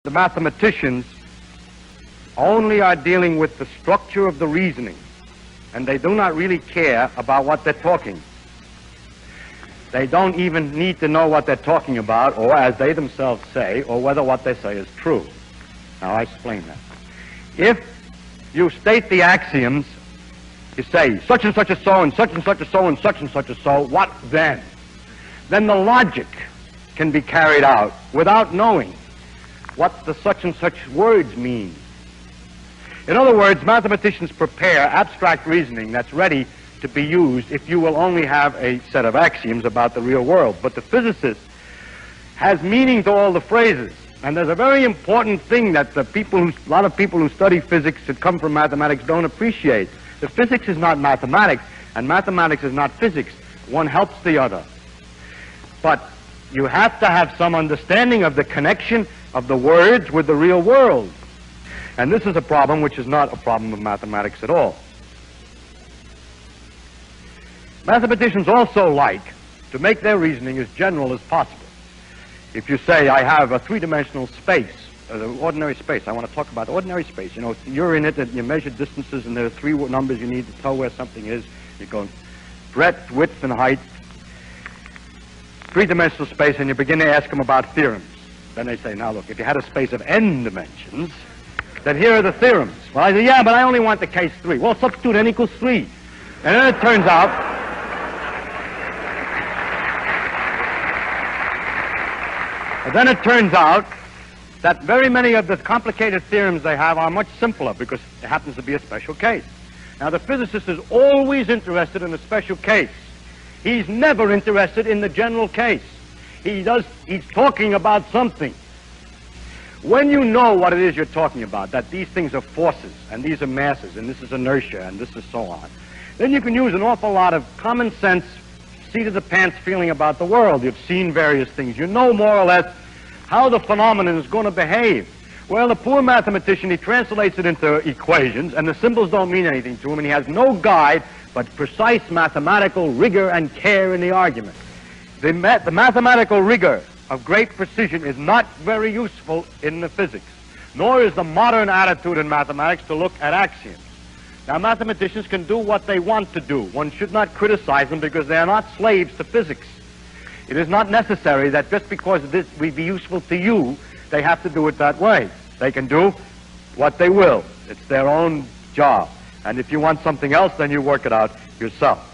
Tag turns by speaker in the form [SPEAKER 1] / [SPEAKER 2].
[SPEAKER 1] The mathematicians only are dealing with the structure of the reasoning, and they do not really care about what they're talking. They don't even need to know what they're talking about, or as they themselves say, or whether what they say is true. Now, I explain that. If you state the axioms, you say such and such is so, and such a so, and such a so, what then? Then the logic can be carried out without knowing what the such and such words mean. In other words, mathematicians prepare abstract reasoning that's ready to be used if you will only have a set of axioms about the real world. But the physicist has meaning to all the phrases. And there's a very important thing that a lot of people who study physics that come from mathematics don't appreciate. The physics is not mathematics, and mathematics is not physics. One helps the other. But you have to have some understanding of the connection of the words with the real world. And this is a problem which is not a problem of mathematics at all. Mathematicians also like to make their reasoning as general as possible. If you say, I have a three-dimensional space, ordinary space, I want to talk about ordinary space. You know, you're in it and you measure distances and there are three numbers you need to tell where something is. You go breadth, width, and height. Three-dimensional space, and you begin to ask them about theorems. Then they say, now look, if you had a space of n dimensions, then here are the theorems. Well, I say, yeah, but I only want the case 3. Well, substitute n equals 3. And then it turns out that very many of the complicated theorems they have are much simpler because it happens to be a special case. Now, the physicist is always interested in a special case. He's never interested in the general case. He's talking about something. When you know what it is you're talking about, that these things are forces, and these are masses, and this is inertia, and this is so on, then you can use an awful lot of common sense, seat-of-the-pants feeling about the world. You've seen various things. You know more or less how the phenomenon is going to behave. Well, the poor mathematician, he translates it into equations, and the symbols don't mean anything to him, and he has no guide but precise mathematical rigor and care in the argument. The mathematical rigor of great precision is not very useful in the physics, nor is the modern attitude in mathematics to look at axioms. Now, mathematicians can do what they want to do. One should not criticize them because they are not slaves to physics. It is not necessary that just because this will be useful to you, they have to do it that way. They can do what they will. It's their own job. And if you want something else, then you work it out yourself.